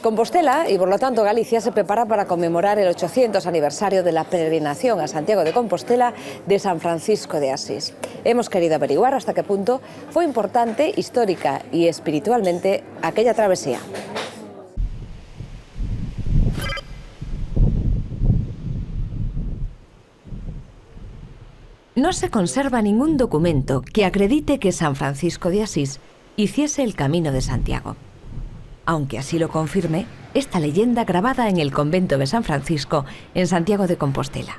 Compostela y por lo tanto Galicia se prepara para conmemorar el 800 aniversario de la peregrinación a Santiago de Compostela de San Francisco de Asís. Hemos querido averiguar hasta qué punto fue importante, histórica y espiritualmente aquella travesía. No se conserva ningún documento que acredite que San Francisco de Asís hiciese el Camino de Santiago. Aunque así lo confirme esta leyenda grabada en el convento de San Francisco en Santiago de Compostela.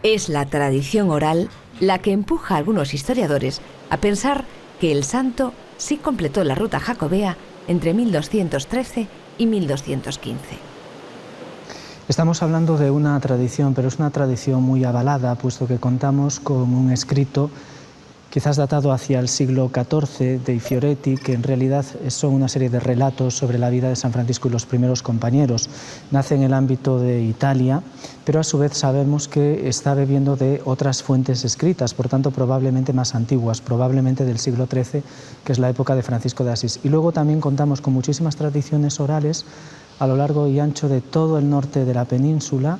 Es la tradición oral la que empuja a algunos historiadores a pensar que el santo sí completó la ruta jacobea entre 1213 y 1215. Estamos hablando de una tradición, pero es una tradición muy avalada, puesto que contamos con un escrito quizás datado hacia el siglo XIV de Fioretti, que en realidad son una serie de relatos sobre la vida de San Francisco y los primeros compañeros. Nace en el ámbito de Italia, pero a su vez sabemos que está bebiendo de otras fuentes escritas, por tanto probablemente más antiguas, probablemente del siglo XIII, que es la época de Francisco de Asís. Y luego también contamos con muchísimas tradiciones orales a lo largo y ancho de todo el norte de la península,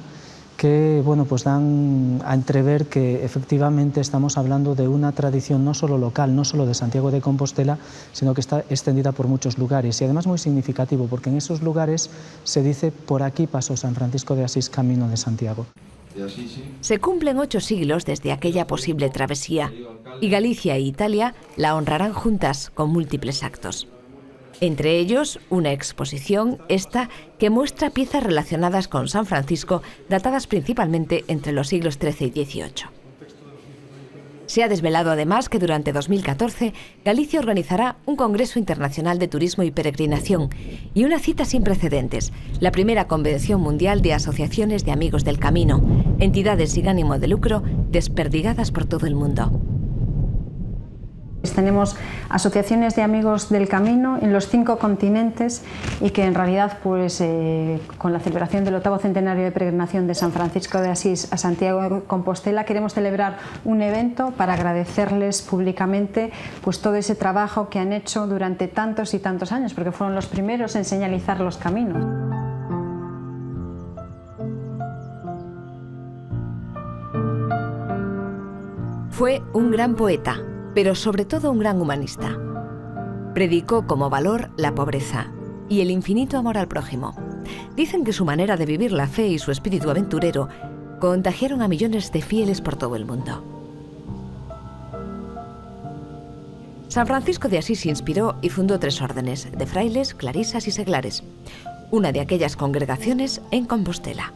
que pues dan a entrever que efectivamente estamos hablando de una tradición no solo local, no solo de Santiago de Compostela, sino que está extendida por muchos lugares y además muy significativo, porque en esos lugares se dice: por aquí pasó San Francisco de Asís, camino de Santiago. Se cumplen 8 siglos desde aquella posible travesía y Galicia e Italia la honrarán juntas con múltiples actos. Entre ellos, una exposición, esta, que muestra piezas relacionadas con San Francisco, datadas principalmente entre los siglos XIII y XVIII. Se ha desvelado además que durante 2014 Galicia organizará un Congreso Internacional de Turismo y Peregrinación y una cita sin precedentes, la primera Convención Mundial de Asociaciones de Amigos del Camino, entidades sin ánimo de lucro desperdigadas por todo el mundo. Tenemos asociaciones de amigos del camino en los 5 continentes y que en realidad con la celebración del 8º centenario de peregrinación de San Francisco de Asís a Santiago de Compostela queremos celebrar un evento para agradecerles públicamente todo ese trabajo que han hecho durante tantos y tantos años, porque fueron los primeros en señalizar los caminos. Fue un gran poeta, pero sobre todo un gran humanista. Predicó como valor la pobreza y el infinito amor al prójimo. Dicen que su manera de vivir la fe y su espíritu aventurero contagiaron a millones de fieles por todo el mundo. San Francisco de Asís se inspiró y fundó 3 órdenes, de frailes, clarisas y seglares, una de aquellas congregaciones en Compostela.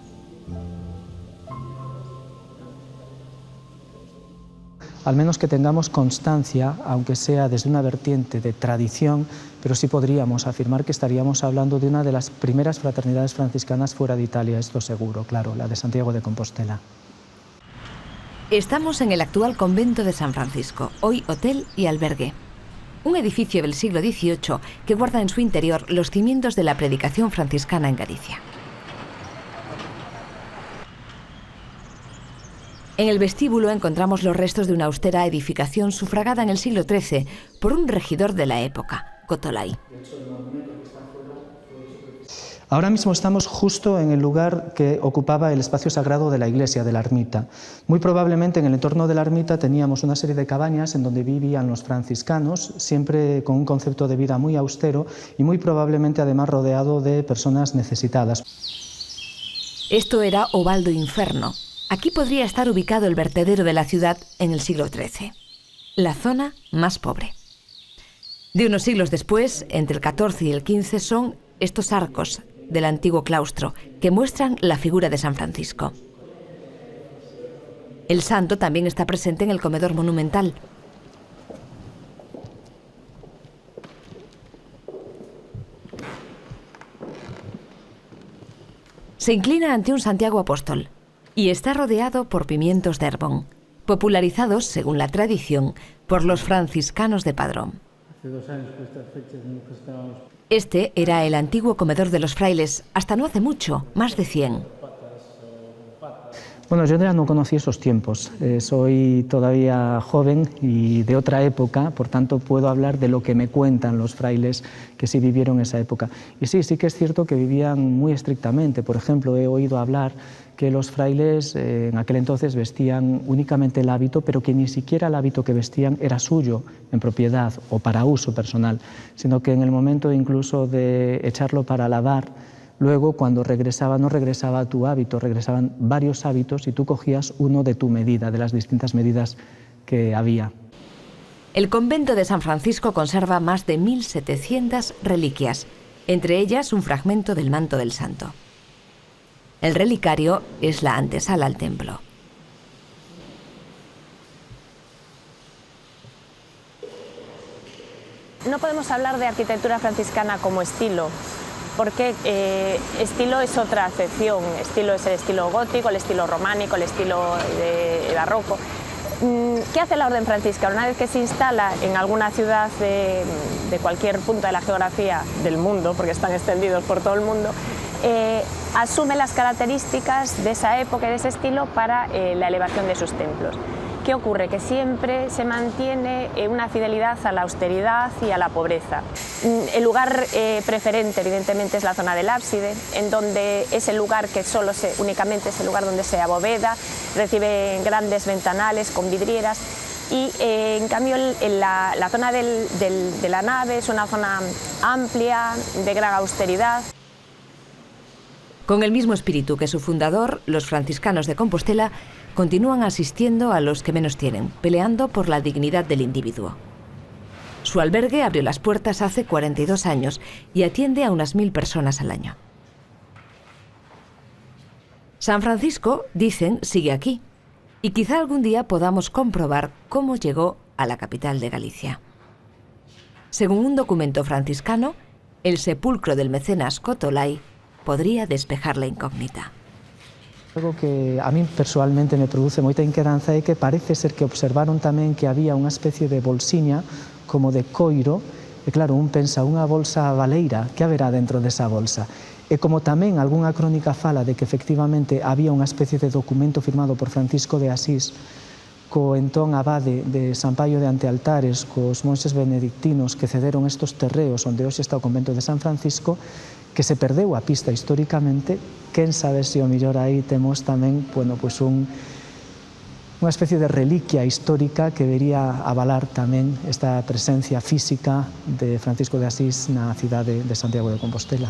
Al menos que tengamos constancia, aunque sea desde una vertiente de tradición, pero sí podríamos afirmar que estaríamos hablando de una de las primeras fraternidades franciscanas fuera de Italia, esto seguro, claro, la de Santiago de Compostela. Estamos en el actual convento de San Francisco, hoy hotel y albergue. Un edificio del siglo XVIII que guarda en su interior los cimientos de la predicación franciscana en Galicia. En el vestíbulo encontramos los restos de una austera edificación sufragada en el siglo XIII por un regidor de la época, Cotolay. Ahora mismo estamos justo en el lugar que ocupaba el espacio sagrado de la iglesia, de la ermita. Muy probablemente en el entorno de la ermita teníamos una serie de cabañas en donde vivían los franciscanos, siempre con un concepto de vida muy austero y muy probablemente además rodeado de personas necesitadas. Esto era Ovaldo Inferno. Aquí podría estar ubicado el vertedero de la ciudad en el siglo XIII, la zona más pobre. De unos siglos después, entre el XIV y el XV, son estos arcos del antiguo claustro que muestran la figura de San Francisco. El santo también está presente en el comedor monumental. Se inclina ante un Santiago apóstol y está rodeado por pimientos de Herbón, popularizados, según la tradición, por los franciscanos de Padrón. Este era el antiguo comedor de los frailes, hasta no hace mucho, más de 100. Bueno, yo ya no conocí esos tiempos. Soy todavía joven y de otra época, por tanto puedo hablar de lo que me cuentan los frailes que sí vivieron esa época. Y sí que es cierto que vivían muy estrictamente. Por ejemplo, he oído hablar que los frailes en aquel entonces vestían únicamente el hábito, pero que ni siquiera el hábito que vestían era suyo en propiedad o para uso personal, sino que en el momento incluso de echarlo para lavar, luego, cuando regresaba, no regresaba tu hábito, regresaban varios hábitos y tú cogías uno de tu medida, de las distintas medidas que había. El convento de San Francisco conserva más de 1.700 reliquias, entre ellas un fragmento del manto del santo. El relicario es la antesala al templo. No podemos hablar de arquitectura franciscana como estilo, porque estilo es otra acepción. Estilo es el estilo gótico, el estilo románico, el estilo barroco. ¿Qué hace la orden franciscana? Una vez que se instala en alguna ciudad de cualquier punto de la geografía del mundo, porque están extendidos por todo el mundo, asume las características de esa época y de ese estilo para la elevación de sus templos. ¿Qué ocurre? Que siempre se mantiene una fidelidad a la austeridad y a la pobreza. El lugar preferente, evidentemente, es la zona del ábside, en donde es el lugar que únicamente es el lugar donde se aboveda, recibe grandes ventanales con vidrieras y, en cambio, la zona de la nave es una zona amplia, de gran austeridad. Con el mismo espíritu que su fundador, los franciscanos de Compostela continúan asistiendo a los que menos tienen, peleando por la dignidad del individuo. Su albergue abrió las puertas hace 42 años y atiende a unas 1000 personas al año. San Francisco, dicen, sigue aquí, y quizá algún día podamos comprobar cómo llegó a la capital de Galicia. Según un documento franciscano, el sepulcro del mecenas Cotolai podría despejar la incógnita. Algo que a mí personalmente me produce moita inquedanza é que parece ser que observaron tamén que había unha especie de bolsiña como de coiro, e claro, un pensa, unha bolsa baleira, que haberá dentro desa bolsa? E como tamén algunha crónica fala de que efectivamente había unha especie de documento firmado por Francisco de Asís co entón abade de San Paio de Antealtares, cos monxes benedictinos que cederon estes terreos onde hoxe está o convento de San Francisco, que se perdeu a pista históricamente. Quen sabe se o mellor aí temos tamén unha especie de reliquia histórica que debería avalar tamén esta presencia física de Francisco de Asís na cidade de Santiago de Compostela.